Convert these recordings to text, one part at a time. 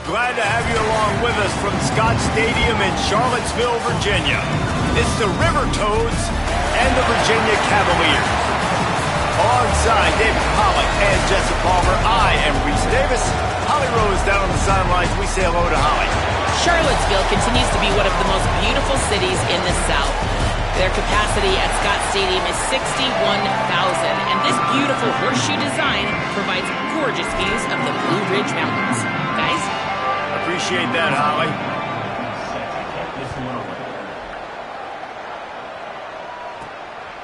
Glad to have you along with us from Scott Stadium in Charlottesville, Virginia. It's the River Toads and the Virginia Cavaliers. Alongside David Pollack and Jesse Palmer, I am Reese Davis. Holly Rose down on the sidelines. We say hello to Holly. Charlottesville continues to be one of the most beautiful cities in the South. Their capacity at Scott Stadium is 61,000, and this beautiful horseshoe design provides gorgeous views of the Blue Ridge Mountains. Guys? Appreciate that, Holly.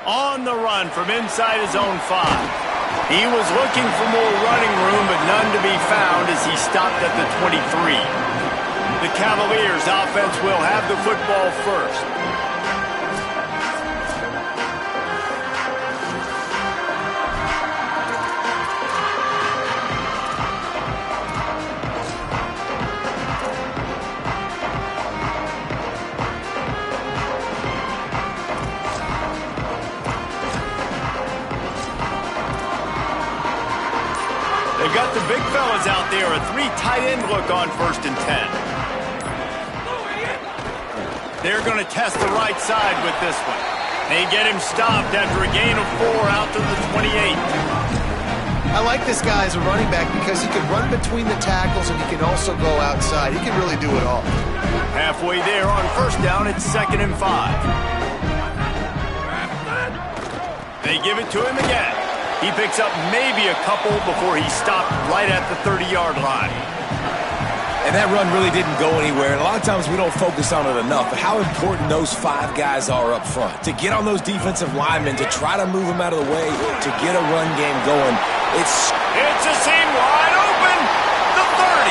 On the run from inside his own 5. He was looking for more running room, but none to be found as he stopped at the 23. The Cavaliers offense will have the football first. They've got the big fellas out there, a 3 tight end look on 1st and 10. They're going to test the right side with this one. They get him stopped after a gain of 4 out to the 28. I like this guy as a running back because he can run between the tackles and he can also go outside. He can really do it all. Halfway there on 1st down, it's 2nd and 5. They give it to him again. He picks up maybe a couple before he stopped right at the 30-yard line. And that run really didn't go anywhere. And a lot of times we don't focus on it enough, but how important those 5 guys are up front. To get on those defensive linemen, to try to move them out of the way, to get a run game going. It's a seam wide open. The 30.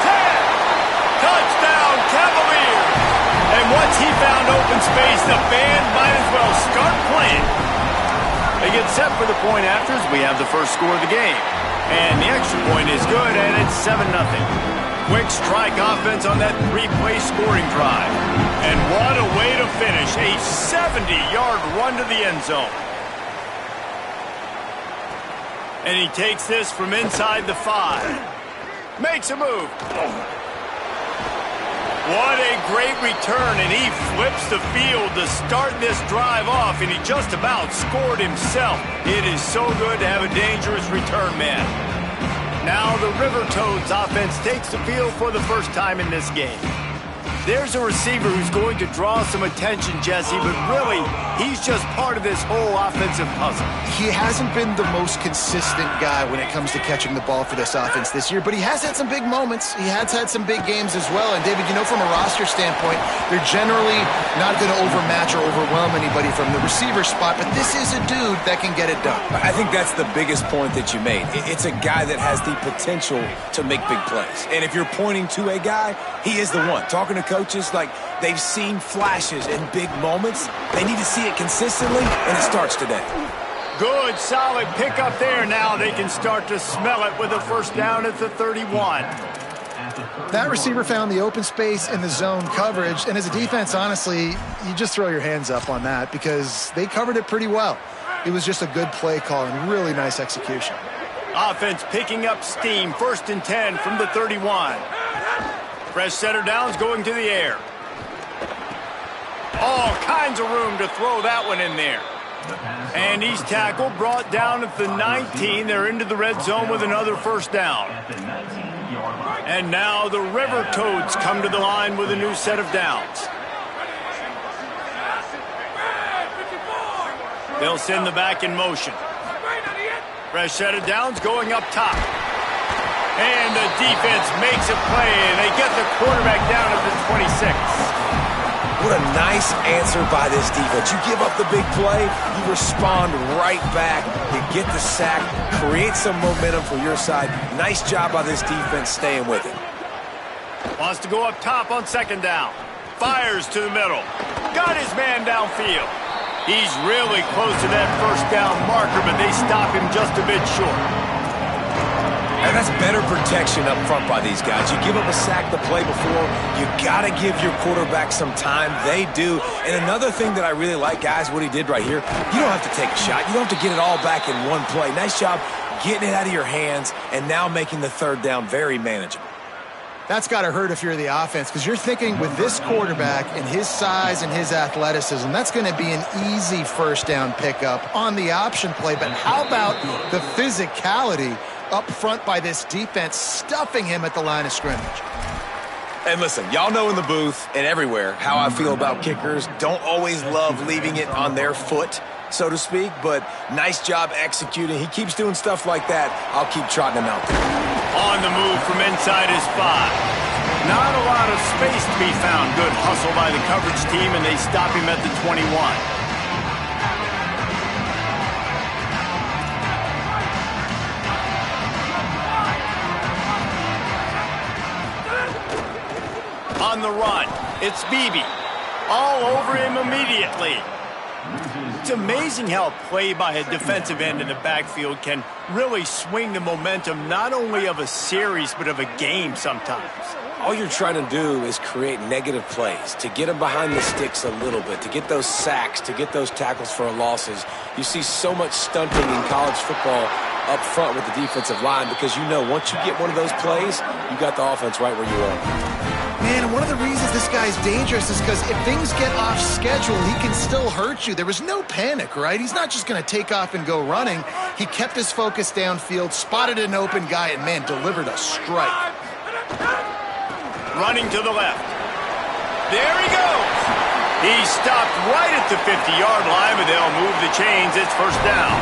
10. Touchdown, Cavaliers. And once he found open space, the band might as well start playing. They get set for the point after as we have the first score of the game. And the extra point is good, and it's 7-0. Quick strike offense on that 3-play scoring drive. And what a way to finish. A 70-yard run to the end zone. And he takes this from inside the 5. Makes a move. What a great return, and he flips the field to start this drive off, and he just about scored himself. It is so good to have a dangerous return man. Now the River Toads offense takes the field for the first time in this game. There's a receiver who's going to draw some attention, Jesse, but really, he's just part of this whole offensive puzzle. He hasn't been the most consistent guy when it comes to catching the ball for this offense this year, but he has had some big moments. He has had some big games as well. And, David, you know, from a roster standpoint, they're generally not going to overmatch or overwhelm anybody from the receiver spot, but this is a dude that can get it done. I think that's the biggest point that you made. It's a guy that has the potential to make big plays. And if you're pointing to a guy, he is the one. Talking to coaches, like they've seen flashes in big moments. They need to see it consistently, and it starts today. Good, solid pickup there. Now they can start to smell it with a 1st down at the 31. That receiver found the open space in the zone coverage, and as a defense, honestly, you just throw your hands up on that because they covered it pretty well. It was just a good play call and really nice execution. Offense picking up steam. 1st and 10 from the 31. Fresh setter downs going to the air. All kinds of room to throw that one in there. And he's tackled, brought down at the 19. They're into the red zone with another 1st down. And now the River Toads come to the line with a new set of downs. They'll send the back in motion. Fresh set of downs going up top. And the defense makes a play, and they get the quarterback down at the 26. What a nice answer by this defense. You give up the big play, you respond right back, you get the sack, create some momentum for your side. Nice job by this defense staying with it. Wants to go up top on 2nd down. Fires to the middle. Got his man downfield. He's really close to that 1st down marker, but they stop him just a bit short. And that's better protection up front by these guys. You give them a sack the play before, you got to give your quarterback some time. They do. And another thing that I really like, guys, what he did right here, you don't have to take a shot. You don't have to get it all back in one play. Nice job getting it out of your hands and now making the 3rd down very manageable. That's got to hurt if you're the offense, because you're thinking with this quarterback and his size and his athleticism, that's going to be an easy first down pickup on the option play. But how about the physicality up front by this defense, stuffing him at the line of scrimmage? And listen, y'all know in the booth and everywhere how I feel about kickers. Don't always love leaving it on their foot, so to speak, but nice job executing. He keeps doing stuff like that. I'll keep trotting him out there. On the move from inside his 5. Not a lot of space to be found. Good hustle by the coverage team, and they stop him at the 21. On the run, it's Beebe. All over him immediately. It's amazing how a play by a defensive end in the backfield can really swing the momentum not only of a series but of a game sometimes. All you're trying to do is create negative plays, to get them behind the sticks a little bit, to get those sacks, to get those tackles for losses. You see so much stunting in college football up front with the defensive line because you know once you get one of those plays, you got the offense right where you are. Man, and one of the reasons this guy's dangerous is because if things get off schedule, he can still hurt you. There was no panic, right? He's not just going to take off and go running. He kept his focus downfield, spotted an open guy, and, man, delivered a strike. Running to the left. There he goes. He stopped right at the 50-yard line, but they'll move the chains. It's first down.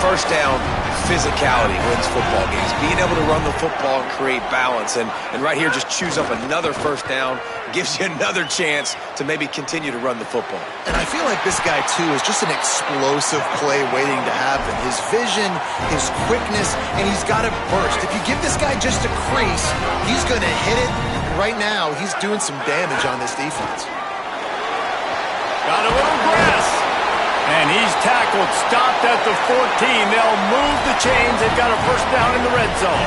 First down, physicality wins football games. Being able to run the football and create balance. And right here, just choose up another first down, gives you another chance to maybe continue to run the football. And I feel like this guy, too, is just an explosive play waiting to happen. His vision, his quickness, and he's got to burst. If you give this guy just a crease, he's going to hit it. And right now, he's doing some damage on this defense. Got a little grass. And he's tackled, stopped at the 14. They'll move the chains. They've got a first down in the red zone.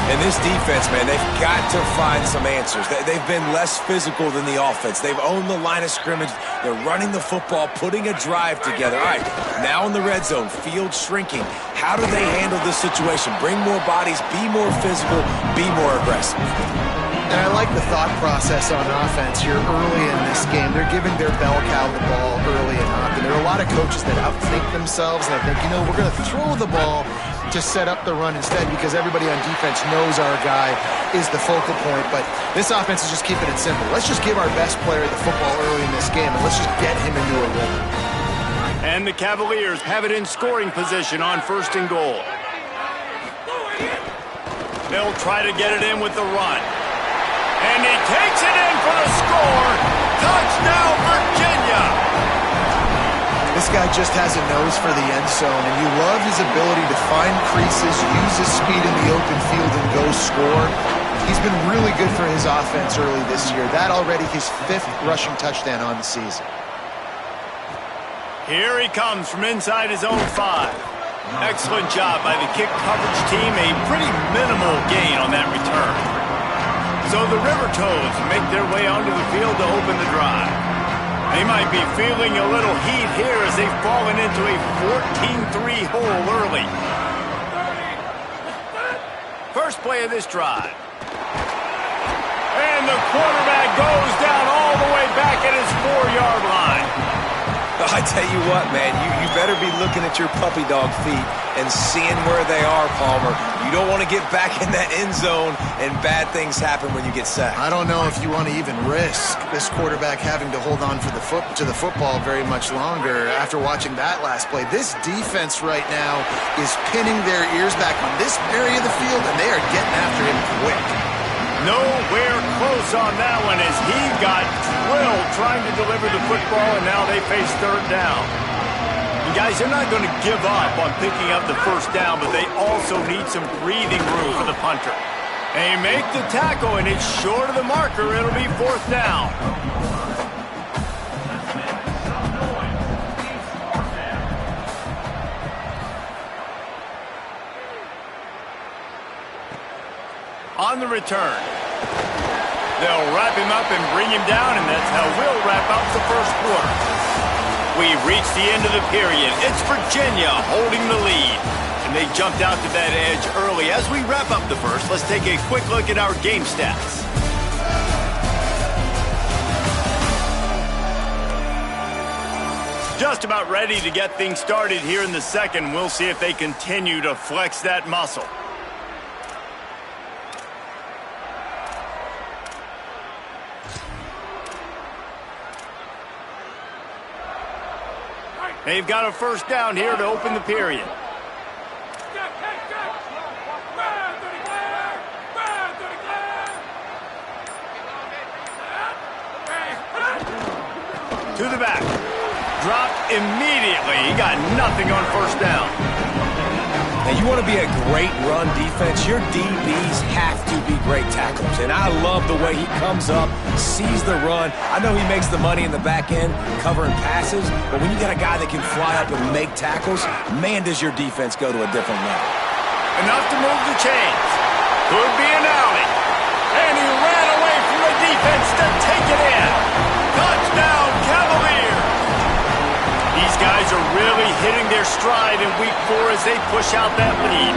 And this defense, man, they've got to find some answers. They've been less physical than the offense. They've owned the line of scrimmage. They're running the football, putting a drive together. All right, now in the red zone, field shrinking. How do they handle this situation? Bring more bodies, be more physical, be more aggressive. And I like the thought process on offense here early in this game. They're giving their bell cow the ball early and often. There are a lot of coaches that outthink themselves, and I think, we're going to throw the ball to set up the run instead because everybody on defense knows our guy is the focal point. But this offense is just keeping it simple. Let's just give our best player the football early in this game, and let's just get him into a rhythm. And the Cavaliers have it in scoring position on first and goal. They'll try to get it in with the run. And he takes it in for the score. Touchdown, Virginia. This guy just has a nose for the end zone, and you love his ability to find creases, use his speed in the open field, and go score. He's been really good for his offense early this year. That already his 5th rushing touchdown on the season. Here he comes from inside his own 5. Excellent job by the kick coverage team. A pretty minimal gain on that return. So the River Toads make their way onto the field to open the drive. They might be feeling a little heat here as they've fallen into a 14-3 hole early. First play of this drive. And the quarterback goes down all the way back at his 4-yard line. I tell you what, man, you better be looking at your puppy dog feet and seeing where they are, Palmer. You don't want to get back in that end zone and bad things happen when you get sacked. I don't know if you want to even risk this quarterback having to hold on to the football very much longer after watching that last play. This defense right now is pinning their ears back on this area of the field, and they are getting after him quick. Nowhere close on that one as he got drilled trying to deliver the football, and now they face third down. And guys, they're not going to give up on picking up the first down, but they also need some breathing room for the punter. They make the tackle, and it's short of the marker. It'll be fourth down. On the return, they'll wrap him up and bring him down, and that's how we'll wrap up the first quarter. We've reached the end of the period. It's Virginia holding the lead. And they jumped out to that edge early. As we wrap up the first, let's take a quick look at our game stats. Just about ready to get things started here in the second. We'll see if they continue to flex that muscle. They've got a first down here to open the period. To the back. Dropped immediately. He got nothing on first down. Now, you want to be a great run defense, your DBs have to be great tacklers. And I love the way he comes up, sees the run. I know he makes the money in the back end covering passes, but when you got a guy that can fly up and make tackles, man, does your defense go to a different level. Enough to move the chains. Could be an alley. And he ran away from the defense to take it in. Touchdown, Cavaliers. These guys are really hitting their stride in week 4 as they push out that lead.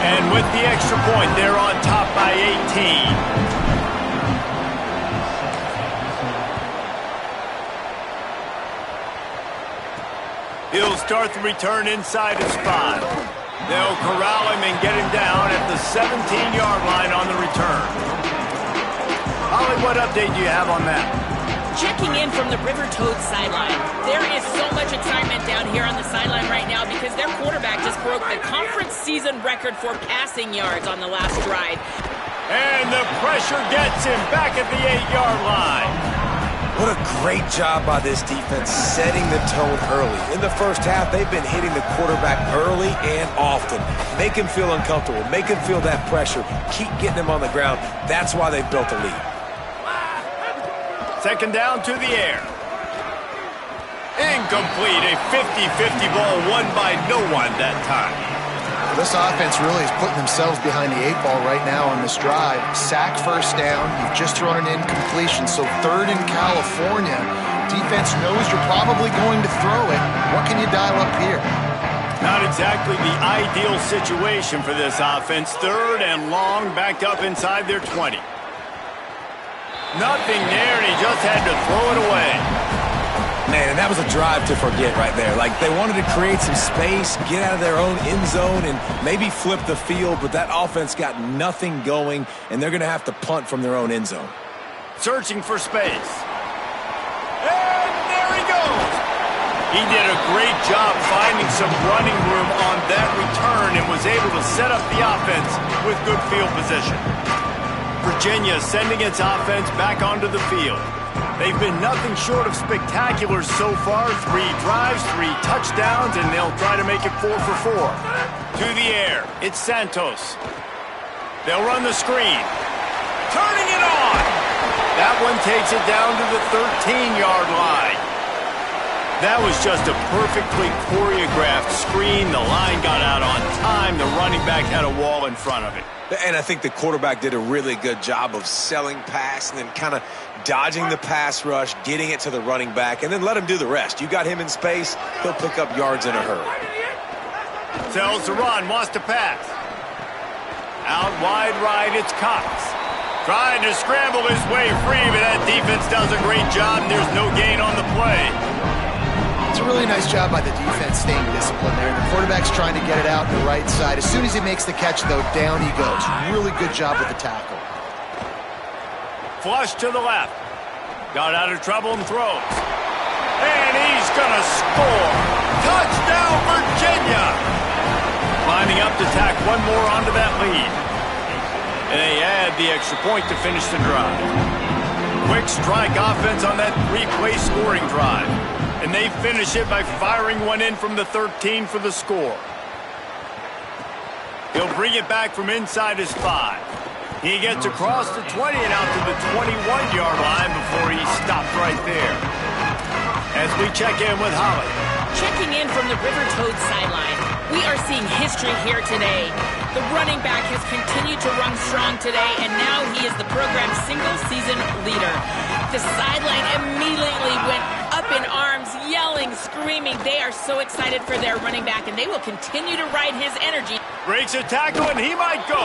And with the extra point, they're on top by 18. He'll start the return inside his 5. They'll corral him and get him down at the 17-yard line on the return. Holly, what update do you have on that? Checking in from the River Toad sideline. There is so much excitement down here on the sideline right now because their quarterback just broke the conference season record for passing yards on the last drive. And the pressure gets him back at the 8-yard line. What a great job by this defense setting the tone early. In the first half, they've been hitting the quarterback early and often. Make him feel uncomfortable. Make him feel that pressure. Keep getting him on the ground. That's why they've built a lead. Second down to the air. Incomplete. A 50-50 ball won by no one that time. This offense really is putting themselves behind the 8 ball right now on this drive. Sack first down. You've just thrown an incompletion, so third in California. Defense knows you're probably going to throw it. What can you dial up here? Not exactly the ideal situation for this offense. Third and long, backed up inside their 20. Nothing there, and he just had to throw it away. Man, and that was a drive to forget right there. Like, they wanted to create some space, get out of their own end zone, and maybe flip the field, but that offense got nothing going, and they're going to have to punt from their own end zone. Searching for space. And there he goes. He did a great job finding some running room on that return and was able to set up the offense with good field position. Virginia sending its offense back onto the field. They've been nothing short of spectacular so far. 3 drives, 3 touchdowns, and they'll try to make it 4 for 4. To the air, it's Santos. They'll run the screen. Turning it on. That one takes it down to the 13-yard line. That was just a perfectly choreographed screen. The line got out on time. The running back had a wall in front of it. And I think the quarterback did a really good job of selling pass and then kind of dodging the pass rush, getting it to the running back, and then let him do the rest. You got him in space, he'll pick up yards in a hurry. Tells to run, wants to pass. Out wide right, it's Cox. Trying to scramble his way free, but that defense does a great job, and there's no gain on the play. It's a really nice job by the defense staying disciplined there. The quarterback's trying to get it out the right side. As soon as he makes the catch, though, down he goes. Really good job with the tackle. Flush to the left. Got out of trouble and throws. And he's going to score. Touchdown, Virginia! Lining up to tack one more onto that lead. And they add the extra point to finish the drive. Quick strike offense on that 3-play scoring drive. And they finish it by firing one in from the 13 for the score. He'll bring it back from inside his 5. He gets across the 20 and out to the 21-yard line before he stopped right there. As we check in with Holly. Checking in from the River Toad sideline. We are seeing history here today. The running back has continued to run strong today, and now he is the program's single-season leader. The sideline immediately went up up in arms, yelling, screaming. They are so excited for their running back, and they will continue to ride his energy. Breaks a tackle, and he might go.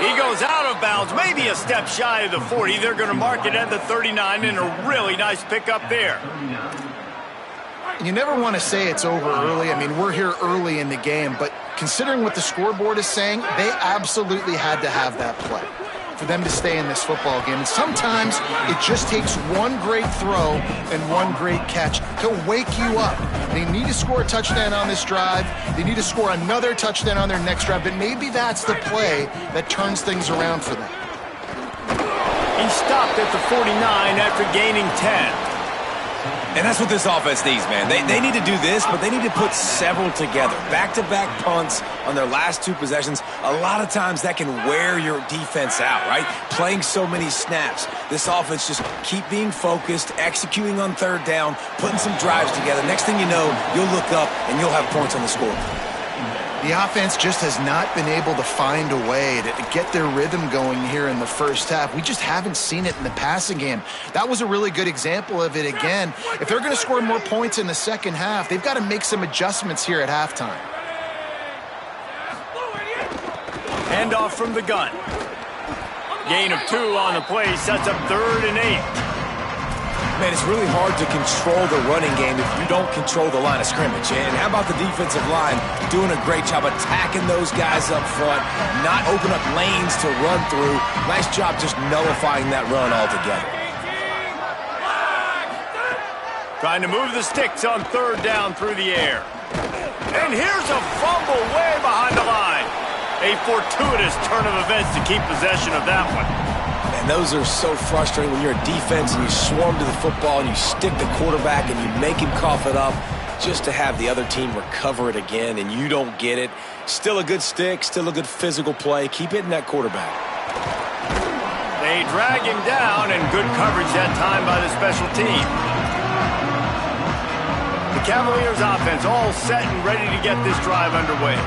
He goes out of bounds, maybe a step shy of the 40. They're going to mark it at the 39, and a really nice pickup there. You never want to say it's over early. I mean, we're here early in the game, but considering what the scoreboard is saying, they absolutely had to have that play for them to stay in this football game. And sometimes it just takes one great throw and one great catch to wake you up. They need to score a touchdown on this drive. They need to score another touchdown on their next drive, but maybe that's the play that turns things around for them. He stopped at the 49 after gaining 10. And that's what this offense needs, man. They need to do this, but they need to put several together. Back-to-back punts on their last two possessions. A lot of times that can wear your defense out, right? Playing so many snaps. This offense just keep being focused, executing on third down, putting some drives together. Next thing you know, you'll look up and you'll have points on the scoreboard. The offense just has not been able to find a way to get their rhythm going here in the first half. We just haven't seen it in the passing game. That was a really good example of it again. If they're going to score more points in the second half, they've got to make some adjustments here at halftime. Handoff from the gun. Gain of 2 on the play sets up 3rd and 8. Man, it's really hard to control the running game if you don't control the line of scrimmage. And how about the defensive line doing a great job attacking those guys up front, not open up lanes to run through. Nice job just nullifying that run altogether. Trying to move the sticks on 3rd down through the air. And here's a fumble way behind the line. A fortuitous turn of events to keep possession of that one. And those are so frustrating when you're a defense and you swarm to the football and you stick the quarterback and you make him cough it up just to have the other team recover it again and you don't get it. Still a good stick, still a good physical play. Keep hitting that quarterback. They drag him down, and good coverage that time by the special team. The Cavaliers offense all set and ready to get this drive underway.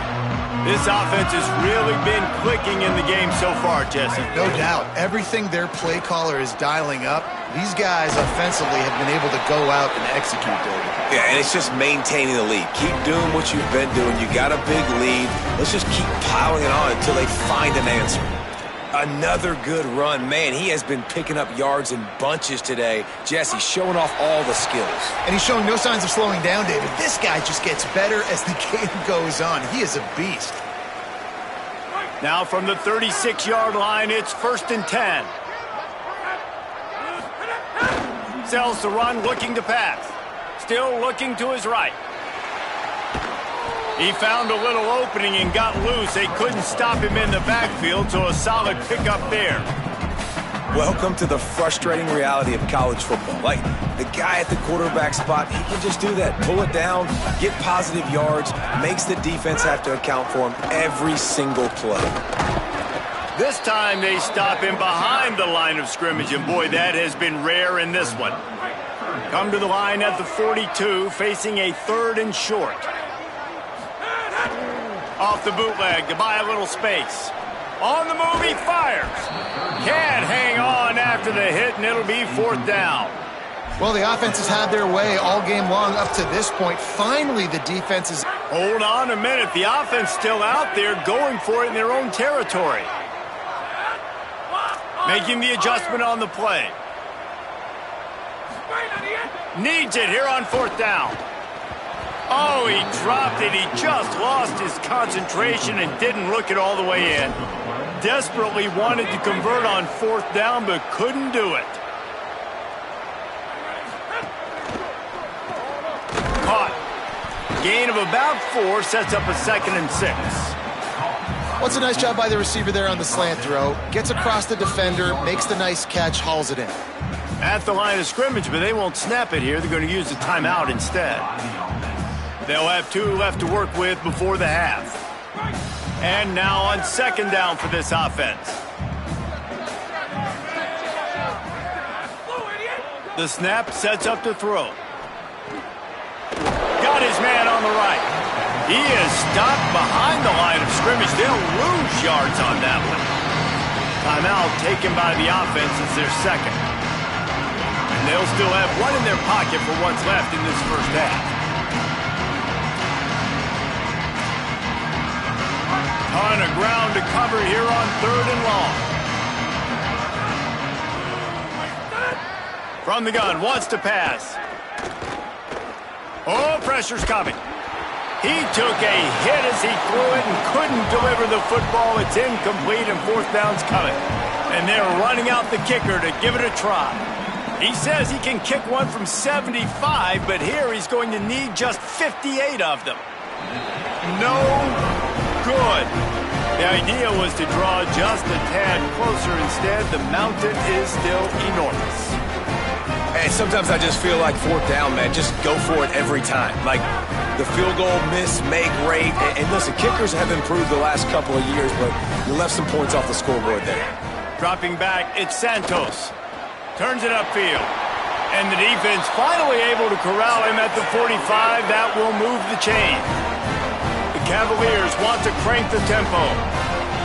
This offense has really been clicking in the game so far, Jesse. No doubt. Everything their play caller is dialing up, these guys offensively have been able to go out and execute, David. Yeah, and it's just maintaining the lead. Keep doing what you've been doing. You got a big lead. Let's just keep piling it on until they find an answer. Another good run. Man, he has been picking up yards in bunches today. Jesse showing off all the skills. And he's showing no signs of slowing down, David. This guy just gets better as the game goes on. He is a beast. Now from the 36-yard line, it's 1st and 10. Sells the run, looking to pass. Still looking to his right. He found a little opening and got loose. They couldn't stop him in the backfield, so a solid pickup there. Welcome to the frustrating reality of college football. Like, the guy at the quarterback spot, he can just do that. Pull it down, get positive yards, makes the defense have to account for him every single play. This time they stop him behind the line of scrimmage, and boy, that has been rare in this one. Come to the line at the 42, facing a 3rd and short. Off the bootleg to buy a little space. On the move, he fires. Can't hang on after the hit, and it'll be 4th down. Well, the offense has had their way all game long up to this point. Finally, the defense is... Hold on a minute. The offense still out there going for it in their own territory. Making the adjustment on the play. Needs it here on 4th down. Oh, he dropped it. He just lost his concentration and didn't look it all the way in. Desperately wanted to convert on 4th down, but couldn't do it. Caught. Gain of about 4 sets up a 2nd and 6. What's a nice job by the receiver there on the slant throw. Gets across the defender, makes the nice catch, hauls it in. At the line of scrimmage, but they won't snap it here. They're going to use the timeout instead. They'll have 2 left to work with before the half. And now on 2nd down for this offense. The snap sets up to throw. Got his man on the right. He is stopped behind the line of scrimmage. They'll lose yards on that one. Timeout taken by the offense as their 2nd. They'll still have one in their pocket for what's left in this first half. Ton of ground to cover here on 3rd and long. From the gun, wants to pass. Oh, pressure's coming. He took a hit as he threw it and couldn't deliver the football. It's incomplete and 4th down's coming. And they're running out the kicker to give it a try. He says he can kick one from 75, but here he's going to need just 58 of them. No good. The idea was to draw just a tad closer. Instead, the mountain is still enormous. And sometimes I just feel like 4th down, man, just go for it every time. Like the field goal miss-make rate. And listen, kickers have improved the last couple of years, but you left some points off the scoreboard there. Dropping back, it's Santos. Turns it upfield. And the defense finally able to corral him at the 45. That will move the chain. The Cavaliers want to crank the tempo.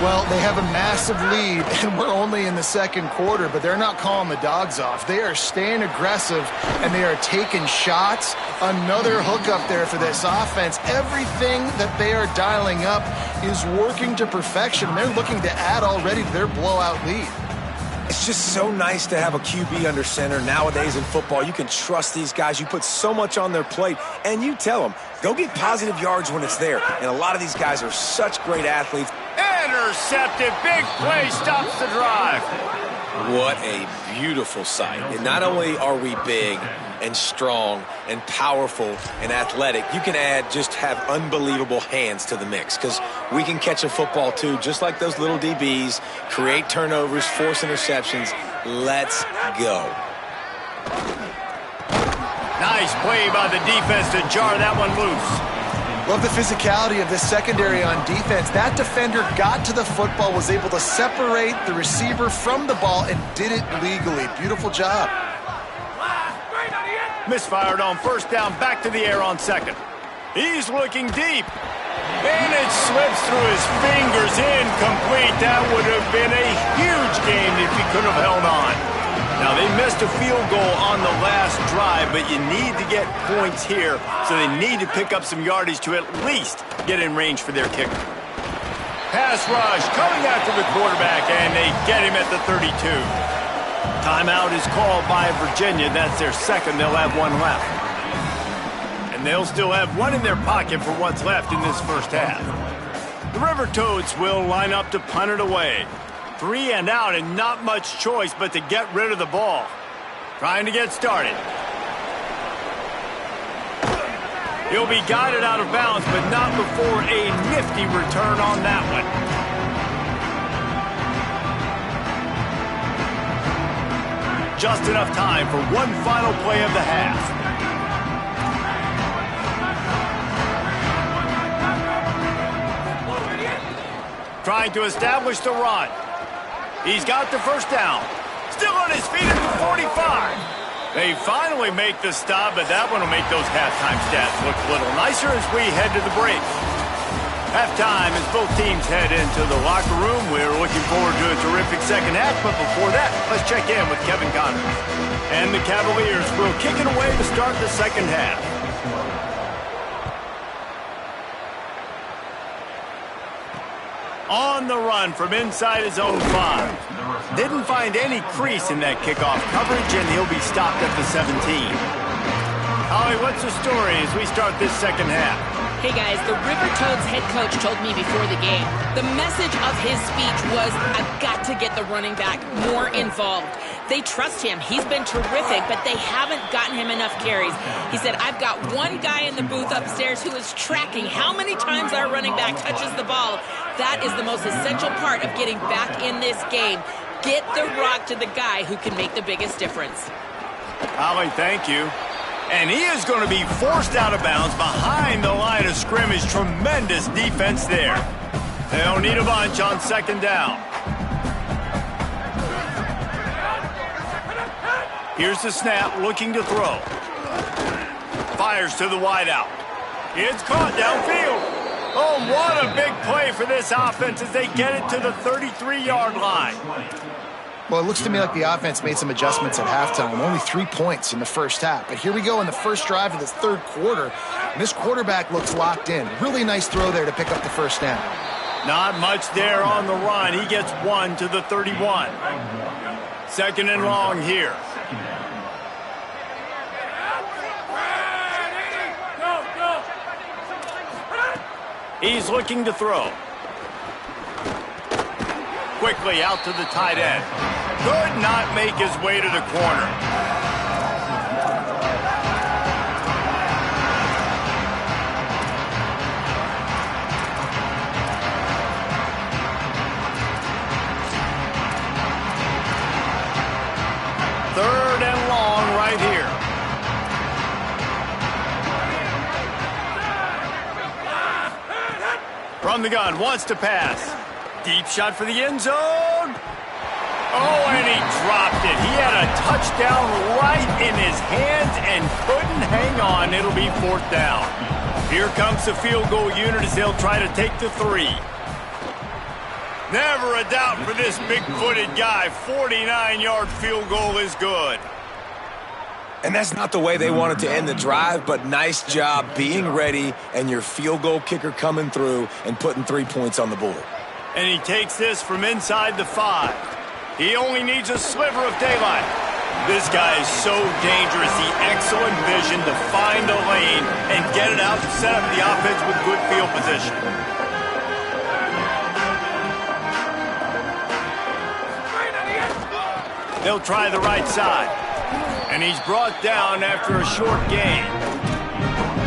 Well, they have a massive lead, and we're only in the 2nd quarter, but they're not calling the dogs off. They are staying aggressive, and they are taking shots. Another hookup there for this offense. Everything that they are dialing up is working to perfection. They're looking to add already to their blowout lead. It's just so nice to have a QB under center. Nowadays in football, you can trust these guys. You put so much on their plate, and you tell them, go get positive yards when it's there. And a lot of these guys are such great athletes. Intercepted. Big play stops the drive. What a beautiful sight. And not only are we big and strong and powerful and athletic, you can have unbelievable hands to the mix, because we can catch a football too, just like those little DBs, create turnovers, force interceptions. Let's go. Nice play by the defense to jar that one loose. Love the physicality of this secondary on defense. That defender got to the football, was able to separate the receiver from the ball, and did it legally. Beautiful job. Misfired on 1st down, back to the air on 2nd. He's looking deep. And it slips through his fingers, incomplete. That would have been a huge game if he could have held on. Now, they missed a field goal on the last drive, but you need to get points here, so they need to pick up some yardage to at least get in range for their kicker. Pass rush coming after the quarterback, and they get him at the 32. Timeout is called by Virginia. That's their 2nd. They'll have one left. And they'll still have one in their pocket for what's left in this first half. The River Toads will line up to punt it away. 3 and out, and not much choice but to get rid of the ball. Trying to get started. He'll be guided out of bounds, but not before a nifty return on that one. Just enough time for one final play of the half. Trying to establish the run. He's got the 1st down. Still on his feet at the 45. They finally make the stop, but that one will make those halftime stats look a little nicer as we head to the break. Halftime as both teams head into the locker room. We're looking forward to a terrific second half, but before that, let's check in with Kevin Conner. And the Cavaliers will kick it away to start the second half. On the run from inside his own 5. Didn't find any crease in that kickoff coverage, and he'll be stopped at the 17. Holly, what's the story as we start this second half? Hey guys, the River Toads head coach told me before the game, the message of his speech was, I've got to get the running back more involved. They trust him. He's been terrific, but they haven't gotten him enough carries. He said, I've got one guy in the booth upstairs who is tracking how many times our running back touches the ball. That is the most essential part of getting back in this game. Get the rock to the guy who can make the biggest difference. Holly, thank you. And he is going to be forced out of bounds behind the line of scrimmage. Tremendous defense there. They'll need a bunch on 2nd down. Here's the snap, looking to throw. Fires to the wideout. It's caught downfield. Oh, what a big play for this offense as they get it to the 33-yard line. Well, it looks to me like the offense made some adjustments at halftime. Only 3 points in the first half. But here we go in the first drive of this third quarter. And this quarterback looks locked in. Really nice throw there to pick up the first down. Not much there on the run. He gets 1 to the 31. Second and long here. He's looking to throw. Quickly out to the tight end. Could not make his way to the corner. Third and long right here. From the gun, wants to pass. Deep shot for the end zone. Oh, and he dropped it. He had a touchdown right in his hands and couldn't hang on. It'll be fourth down. Here comes the field goal unit as they'll try to take the 3. Never a doubt for this big-footed guy. 49-yard field goal is good. And that's not the way they wanted to end the drive, but nice job being ready and your field goal kicker coming through and putting 3 points on the board. And he takes this from inside the 5. He only needs a sliver of daylight. This guy is so dangerous. The excellent vision to find a lane and get it out and set up the offense with good field position. They'll try the right side. And he's brought down after a short gain.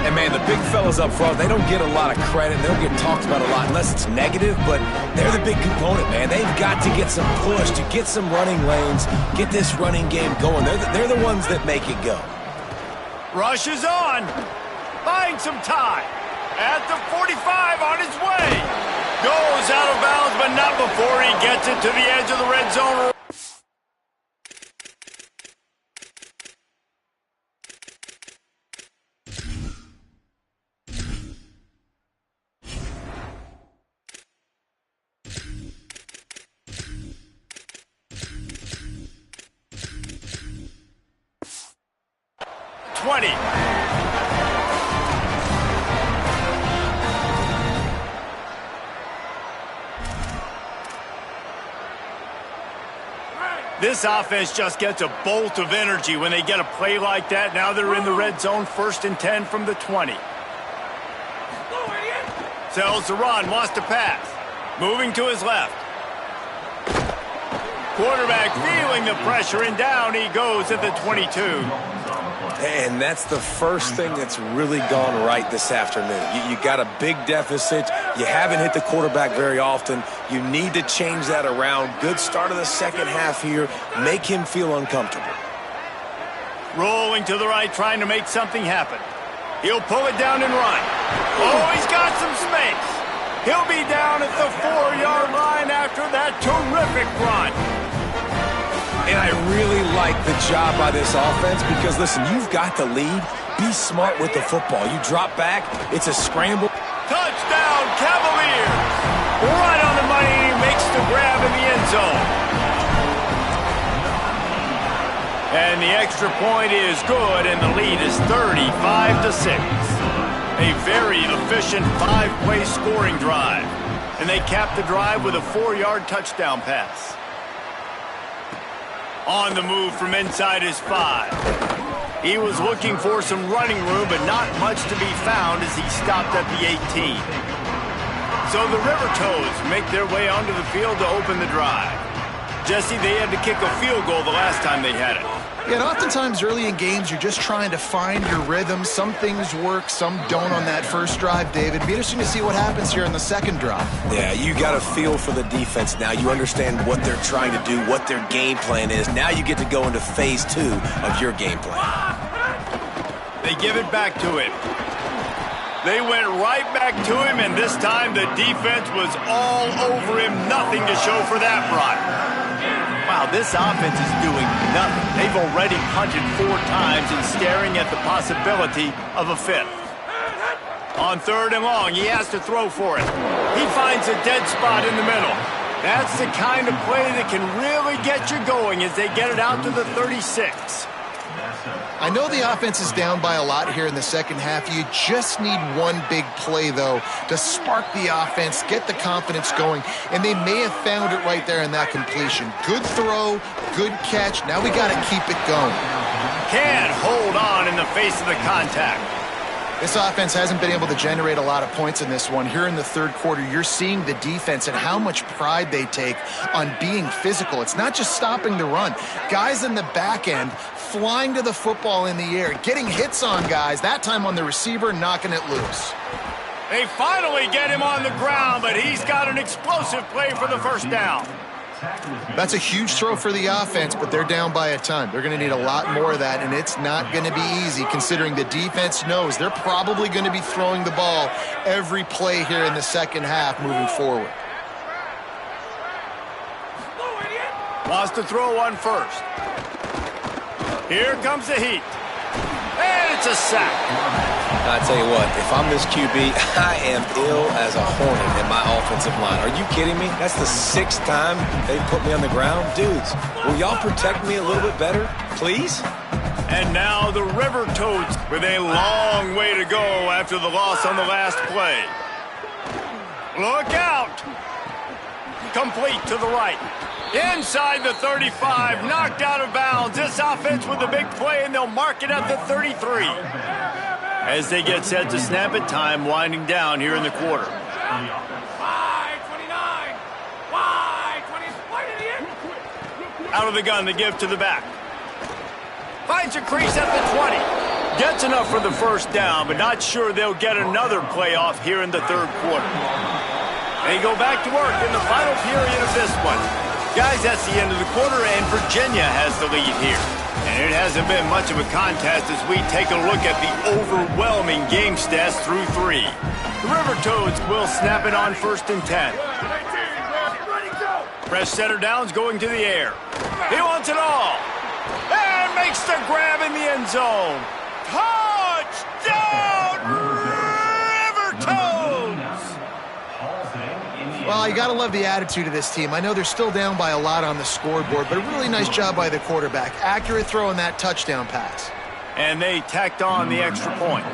And, man, the big fellas up front, they don't get a lot of credit. They don't get talked about a lot unless it's negative, but they're the big component, man. They've got to get some push, to get some running lanes, get this running game going. They're the ones that make it go. Rush is on. Buying some time. At the 45 on his way. Goes out of bounds, but not before he gets it to the edge of the red zone. This offense just gets a bolt of energy when they get a play like that. Now they're in the red zone, 1st and 10 from the 20. Sells the run, wants to pass. Moving to his left. Quarterback feeling the pressure, and down he goes at the 22. And that's the first thing that's really gone right this afternoon. You got a big deficit. You haven't hit the quarterback very often. You need to change that around. Good start of the second half here. Make him feel uncomfortable. Rolling to the right, trying to make something happen. He'll pull it down and run. Oh, he's got some space. He'll be down at the 4-yard line after that terrific run. And I really like the job by this offense because, listen, you've got the lead. Be smart with the football. You drop back, it's a scramble. Touchdown, Cavaliers! Right on the money, he makes the grab in the end zone. And the extra point is good, and the lead is 35-6. A very efficient 5-play scoring drive. And they cap the drive with a 4-yard touchdown pass. On the move from inside his 5. He was looking for some running room, but not much to be found as he stopped at the 18. So the River Toads make their way onto the field to open the drive. Jesse, they had to kick a field goal the last time they had it. Yeah, and oftentimes early in games, you're just trying to find your rhythm. Some things work, some don't on that first drive, David. It'd be interesting to see what happens here in the second drive. Yeah, you got a feel for the defense now. You understand what they're trying to do, what their game plan is. Now you get to go into phase 2 of your game plan. They give it back to him. They went right back to him, and this time the defense was all over him. Nothing to show for that run. Wow, this offense is doing nothing. They've already punted 4 times and staring at the possibility of a 5th. On 3rd and long, he has to throw for it. He finds a dead spot in the middle. That's the kind of play that can really get you going as they get it out to the 36. I know the offense is down by a lot here in the second half. You just need one big play, though, to spark the offense, get the confidence going, and they may have found it right there in that completion. Good throw, good catch. Now we got to keep it going. Can't hold on in the face of the contact. This offense hasn't been able to generate a lot of points in this one. Here in the third quarter, you're seeing the defense and how much pride they take on being physical. It's not just stopping the run. Guys in the back end flying to the football in the air, getting hits on guys, that time on the receiver, knocking it loose. They finally get him on the ground, but he's got an explosive play for the first down. That's a huge throw for the offense, but they're down by a ton. They're going to need a lot more of that, and it's not going to be easy considering the defense knows they're probably going to be throwing the ball every play here in the second half moving forward. Wants to throw one first. Here comes the heat. And it's a sack. I tell you what, if I'm this QB, I am ill as a hornet in my offensive line. Are you kidding me? That's the 6th time they've put me on the ground. Dudes, will y'all protect me a little bit better, please? And now the River Toads with a long way to go after the loss on the last play. Look out! Complete to the right. Inside the 35, knocked out of bounds. This offense with a big play, and they'll mark it at the 33. As they get set to snap it, time winding down here in the quarter. Out of the gun, the give to the back. Finds a crease at the 20. Gets enough for the first down, but not sure they'll get another playoff here in the third quarter. They go back to work in the final period of this one. Guys, that's the end of the quarter, and Virginia has the lead here. And it hasn't been much of a contest as we take a look at the overwhelming game stats through 3. The River Toads will snap it on 1st and 10. Fresh setter downs going to the air. He wants it all. And makes the grab in the end zone. Touchdown, River Toads! Well, you got to love the attitude of this team. I know they're still down by a lot on the scoreboard, but a really nice job by the quarterback. Accurate throw on that touchdown pass. And they tacked on the extra point.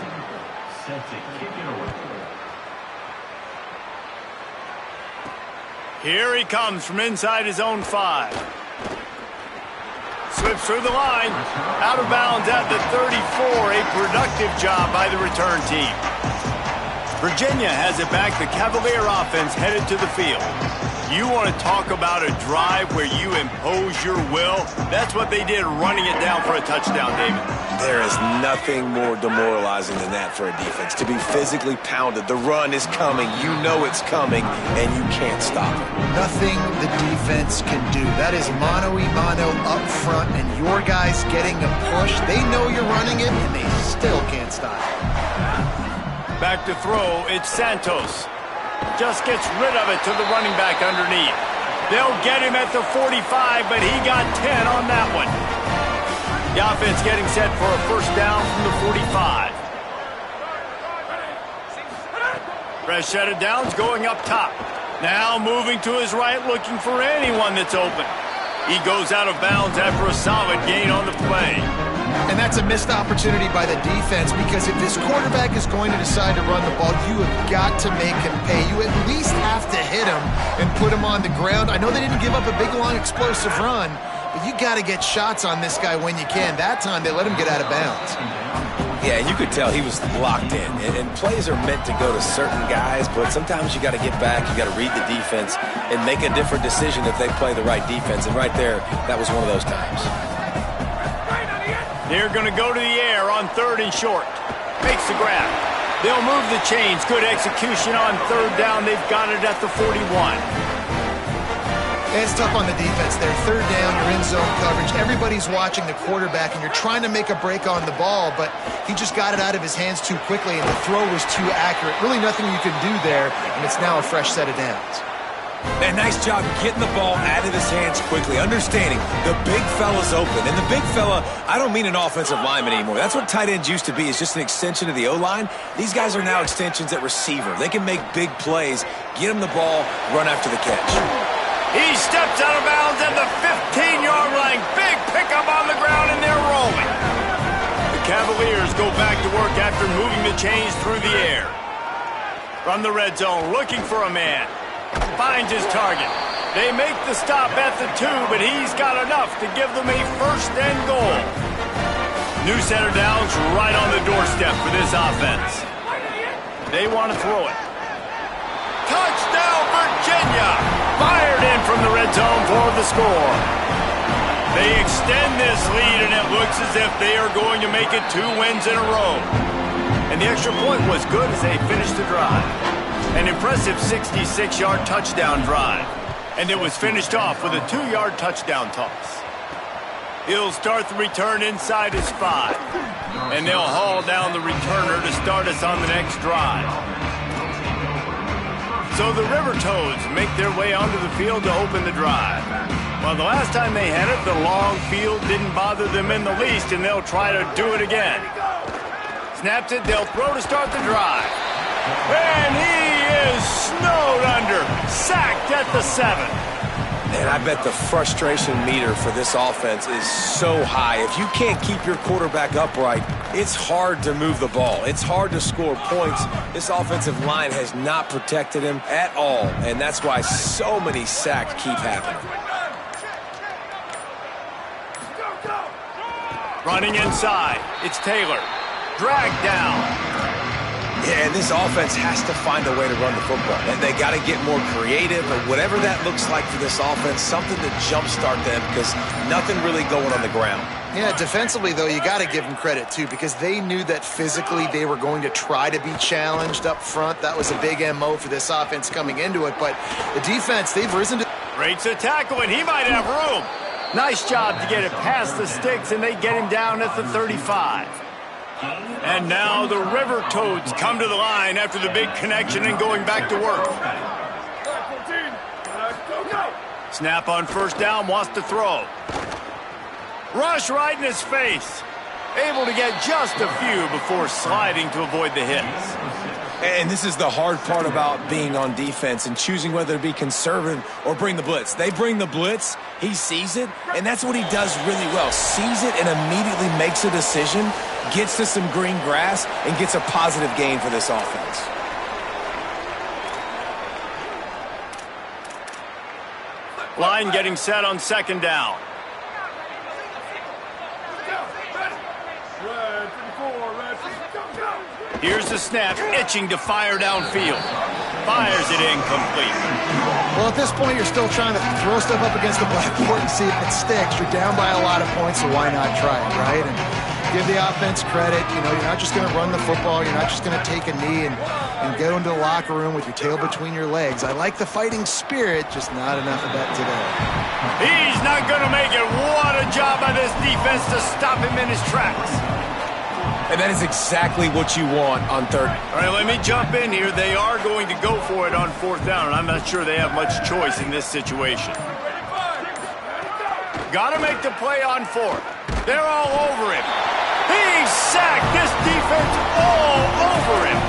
Here he comes from inside his own 5. Slips through the line. Out of bounds at the 34. A productive job by the return team. Virginia has it back. The Cavalier offense headed to the field. You want to talk about a drive where you impose your will? That's what they did, running it down for a touchdown, David. There is nothing more demoralizing than that for a defense. To be physically pounded. The run is coming. You know it's coming, and you can't stop it. Nothing the defense can do. That is mano-a-mano up front, and your guys getting a push. They know you're running it, and they still can't stop it. Back to throw, it's Santos. Just gets rid of it to the running back underneath. They'll get him at the 45, but he got 10 on that one. The offense getting set for a first down from the 45. Fresh set of downs going up top. Now moving to his right, looking for anyone that's open. He goes out of bounds after a solid gain on the play. And that's a missed opportunity by the defense, because if this quarterback is going to decide to run the ball, you have got to make him pay. You at least have to hit him and put him on the ground. I know they didn't give up a big, long, explosive run, but you got to get shots on this guy when you can. That time, they let him get out of bounds. Yeah, you could tell he was locked in. And plays are meant to go to certain guys, but sometimes you got to get back, you got to read the defense, and make a different decision if they play the right defense. And right there, that was one of those times. They're going to go to the air on 3rd and short. Makes the grab. They'll move the chains. Good execution on 3rd down. They've got it at the 41. And it's tough on the defense there. 3rd down, you're in zone coverage. Everybody's watching the quarterback, and you're trying to make a break on the ball, but he just got it out of his hands too quickly, and the throw was too accurate. Really nothing you can do there, and it's now a fresh set of downs. Man, nice job getting the ball out of his hands quickly, understanding the big fella's open. And the big fella, I don't mean an offensive lineman anymore. That's what tight ends used to be, is just an extension of the O-line. These guys are now extensions at receiver. They can make big plays, get him the ball, run after the catch. He steps out of bounds at the 15-yard line. Big pickup on the ground, and they're rolling. The Cavaliers go back to work after moving the chains through the air. From the red zone, looking for a man. Finds his target. They make the stop at the 2, but he's got enough to give them a first and goal. New center down's right on the doorstep for this offense. They want to throw it. Touchdown, Virginia! Fired in from the red zone for the score. They extend this lead, and it looks as if they are going to make it 2 wins in a row. And the extra point was good as they finished the drive. An impressive 66-yard touchdown drive. And it was finished off with a 2-yard touchdown toss. He'll start the return inside his 5. And they'll haul down the returner to start us on the next drive. So the River Toads make their way onto the field to open the drive. Well, the last time they had it, the long field didn't bother them in the least, and they'll try to do it again. Snaps it, they'll throw to start the drive. And he is snowed under, sacked at the 7. And I bet the frustration meter for this offense is so high. If you can't keep your quarterback upright, it's hard to move the ball. It's hard to score points. This offensive line has not protected him at all, and that's why so many sacks keep happening. Running inside, it's Taylor. Dragged down. Yeah, and this offense has to find a way to run the football. And they got to get more creative, or whatever that looks like for this offense, something to jumpstart them, because nothing really going on the ground. Yeah, defensively, though, you got to give them credit, too, because they knew that physically they were going to try to be challenged up front. That was a big MO for this offense coming into it. But the defense, they've risen to... Breaks a tackle, and he might have room. Nice job to get it past the sticks, and they get him down at the 35. And now the River Toads come to the line after the big connection and going back to work. Snap on first down, wants to throw. Rush right in his face. Able to get just a few before sliding to avoid the hits. And this is the hard part about being on defense and choosing whether to be conservative or bring the blitz. They bring the blitz, he sees it, and that's what he does really well. Sees it and immediately makes a decision, gets to some green grass, and gets a positive gain for this offense. Line getting set on second down. Here's the snap, itching to fire downfield. Fires it incomplete. Well, at this point, you're still trying to throw stuff up against the blackboard and see if it sticks. You're down by a lot of points, so why not try it, right? And give the offense credit. You know, you're not just going to run the football. You're not just going to take a knee and go into the locker room with your tail between your legs. I like the fighting spirit, just not enough of that today. He's not going to make it. What a job by this defense to stop him in his tracks. And that is exactly what you want on third. All right, let me jump in here. They are going to go for it on fourth down, and I'm not sure they have much choice in this situation. Got to make the play on fourth. They're all over him. He's sacked. This defense all over him.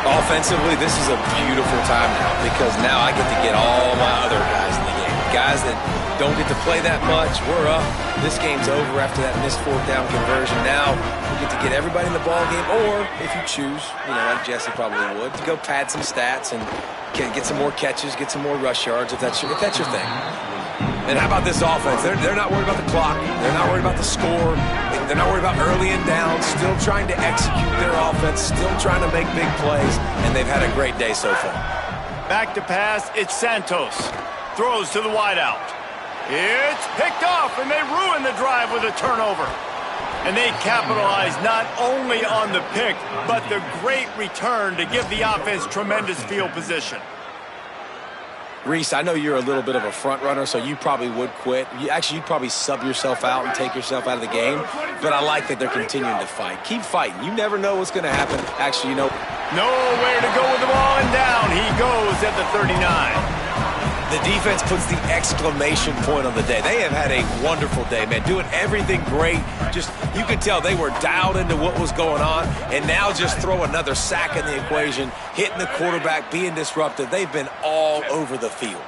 Offensively, this is a beautiful time now, because now I get to get all my other guys in the game. Guys that don't get to play that much. We're up. This game's over after that missed fourth down conversion. Now we get to get everybody in the ball game, or if you choose, you know, like Jesse probably would, to go pad some stats and get some more catches, get some more rush yards if that's your thing. And how about this offense? They're not worried about the clock. They're not worried about the score. They're not worried about early and down. Still trying to execute their offense. Still trying to make big plays. And they've had a great day so far. Back to pass. It's Santos. Throws to the wideout. It's picked off, and they ruin the drive with a turnover. And they capitalize not only on the pick, but the great return to give the offense tremendous field position. Reese, I know you're a little bit of a front runner, so you probably would quit. You'd probably sub yourself out and take yourself out of the game. But I like that they're continuing to fight. Keep fighting. You never know what's going to happen. Actually, you know. Nowhere to go with the ball, and down he goes at the 39. The defense puts the exclamation point on the day. They have had a wonderful day, man. Doing everything great. Just, you could tell they were dialed into what was going on. And now just throw another sack in the equation, hitting the quarterback, being disruptive. They've been all over the field.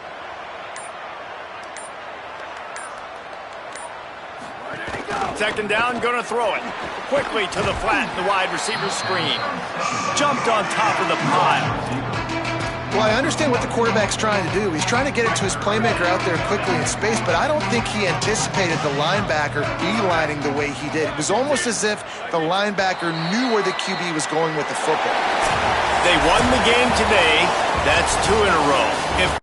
Second down, going to throw it. Quickly to the flat, the wide receiver screen. Jumped on top of the pile. Well, I understand what the quarterback's trying to do. He's trying to get it to his playmaker out there quickly in space, but I don't think he anticipated the linebacker beelining the way he did. It was almost as if the linebacker knew where the QB was going with the football. They won the game today. That's 2 in a row.